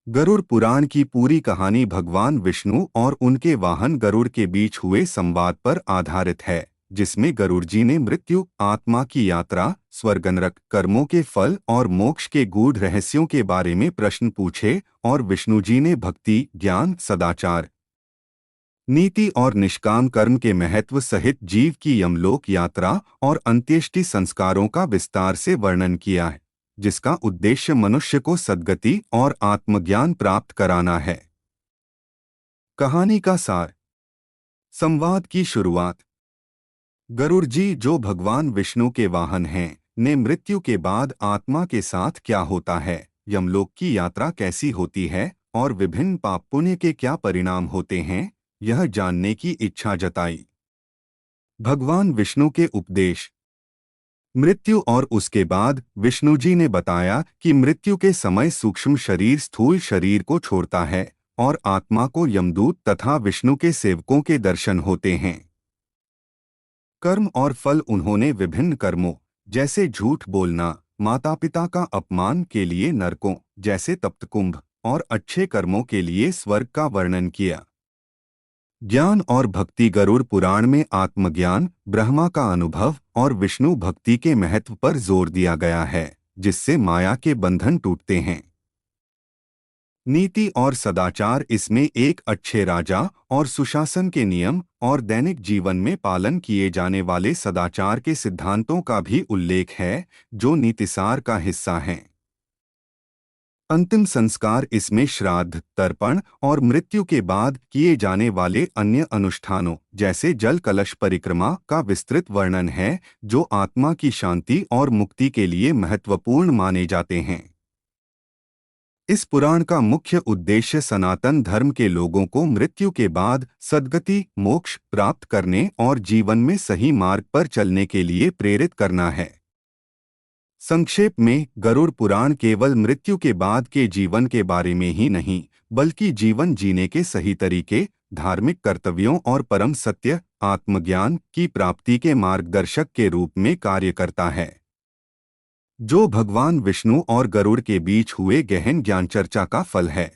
गरुड़ पुराण की पूरी कहानी भगवान विष्णु और उनके वाहन गरुड़ के बीच हुए संवाद पर आधारित है, जिसमें गरुड़ जी ने मृत्यु, आत्मा की यात्रा, स्वर्ग नरक, कर्मों के फल और मोक्ष के गूढ़ रहस्यों के बारे में प्रश्न पूछे और विष्णु जी ने भक्ति, ज्ञान, सदाचार, नीति और निष्काम कर्म के महत्व सहित जीव की यमलोक यात्रा और अंत्येष्टि संस्कारों का विस्तार से वर्णन किया है, जिसका उद्देश्य मनुष्य को सद्गति और आत्मज्ञान प्राप्त कराना है। कहानी का सार। संवाद की शुरुआत। गरुड़ जी, जो भगवान विष्णु के वाहन हैं, ने मृत्यु के बाद आत्मा के साथ क्या होता है, यमलोक की यात्रा कैसी होती है और विभिन्न पाप पुण्य के क्या परिणाम होते हैं, यह जानने की इच्छा जताई। भगवान विष्णु के उपदेश। मृत्यु और उसके बाद विष्णु जी ने बताया कि मृत्यु के समय सूक्ष्म शरीर स्थूल शरीर को छोड़ता है और आत्मा को यमदूत तथा विष्णु के सेवकों के दर्शन होते हैं। कर्म और फल। उन्होंने विभिन्न कर्मों जैसे झूठ बोलना, माता पिता का अपमान के लिए नरकों जैसे तप्तकुंभ और अच्छे कर्मों के लिए स्वर्ग का वर्णन किया। ज्ञान और भक्ति। गरुड़ पुराण में आत्मज्ञान, ब्रह्मा का अनुभव और विष्णु भक्ति के महत्व पर जोर दिया गया है, जिससे माया के बंधन टूटते हैं। नीति और सदाचार। इसमें एक अच्छे राजा और सुशासन के नियम और दैनिक जीवन में पालन किए जाने वाले सदाचार के सिद्धांतों का भी उल्लेख है, जो नीतिसार का हिस्सा हैं। अंतिम संस्कार। इसमें श्राद्ध, तर्पण और मृत्यु के बाद किए जाने वाले अन्य अनुष्ठानों जैसे जल कलश परिक्रमा का विस्तृत वर्णन है, जो आत्मा की शांति और मुक्ति के लिए महत्वपूर्ण माने जाते हैं। इस पुराण का मुख्य उद्देश्य सनातन धर्म के लोगों को मृत्यु के बाद सद्गति, मोक्ष प्राप्त करने और जीवन में सही मार्ग पर चलने के लिए प्रेरित करना है। संक्षेप में, गरुड़ पुराण केवल मृत्यु के बाद के जीवन के बारे में ही नहीं, बल्कि जीवन जीने के सही तरीके, धार्मिक कर्तव्यों और परम सत्य, आत्मज्ञान की प्राप्ति के मार्गदर्शक के रूप में कार्य करता है, जो भगवान विष्णु और गरुड़ के बीच हुए गहन ज्ञान चर्चा का फल है।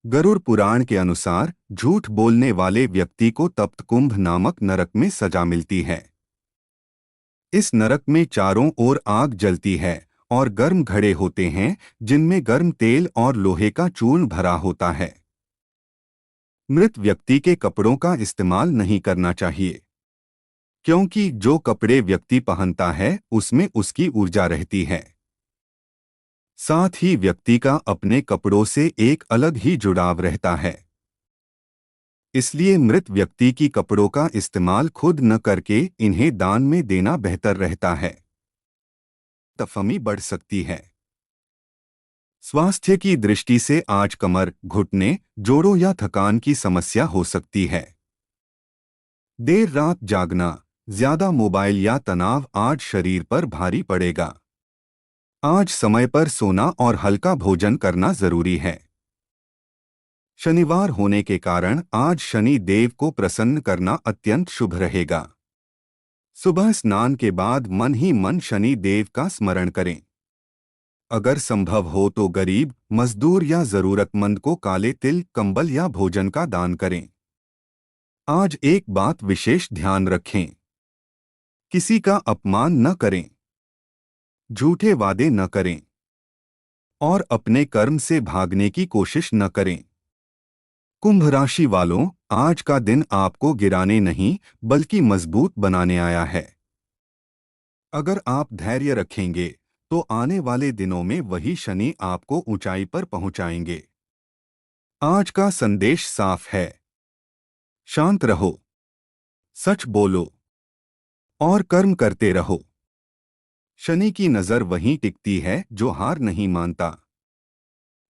गरुड़ पुराण के अनुसार झूठ बोलने वाले व्यक्ति को तप्तकुंभ नामक नरक में सजा मिलती है। इस नरक में चारों ओर आग जलती है और गर्म घड़े होते हैं, जिनमें गर्म तेल और लोहे का चूर्ण भरा होता है। मृत व्यक्ति के कपड़ों का इस्तेमाल नहीं करना चाहिए, क्योंकि जो कपड़े व्यक्ति पहनता है उसमें उसकी ऊर्जा रहती है। साथ ही व्यक्ति का अपने कपड़ों से एक अलग ही जुड़ाव रहता है। इसलिए मृत व्यक्ति की कपड़ों का इस्तेमाल खुद न करके इन्हें दान में देना बेहतर रहता है। तफमी बढ़ सकती है। स्वास्थ्य की दृष्टि से आज कमर, घुटने, जोड़ों या थकान की समस्या हो सकती है। देर रात जागना, ज्यादा मोबाइल या तनाव आज शरीर पर भारी पड़ेगा। आज समय पर सोना और हल्का भोजन करना जरूरी है। शनिवार होने के कारण आज शनि देव को प्रसन्न करना अत्यंत शुभ रहेगा। सुबह स्नान के बाद मन ही मन शनि देव का स्मरण करें। अगर संभव हो तो गरीब, मजदूर या जरूरतमंद को काले तिल, कंबल या भोजन का दान करें। आज एक बात विशेष ध्यान रखें, किसी का अपमान न करें, झूठे वादे न करें और अपने कर्म से भागने की कोशिश न करें। कुंभ राशि वालों, आज का दिन आपको गिराने नहीं बल्कि मजबूत बनाने आया है। अगर आप धैर्य रखेंगे तो आने वाले दिनों में वही शनि आपको ऊंचाई पर पहुंचाएंगे। आज का संदेश साफ है, शांत रहो, सच बोलो और कर्म करते रहो। शनि की नजर वहीं टिकती है जो हार नहीं मानता।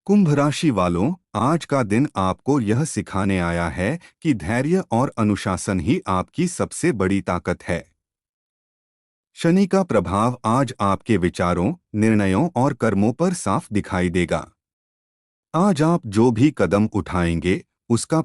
कुंभ राशि वालों, आज का दिन आपको यह सिखाने आया है कि धैर्य और अनुशासन ही आपकी सबसे बड़ी ताकत है। शनि का प्रभाव आज आपके विचारों, निर्णयों और कर्मों पर साफ दिखाई देगा। आज आप जो भी कदम उठाएंगे उसका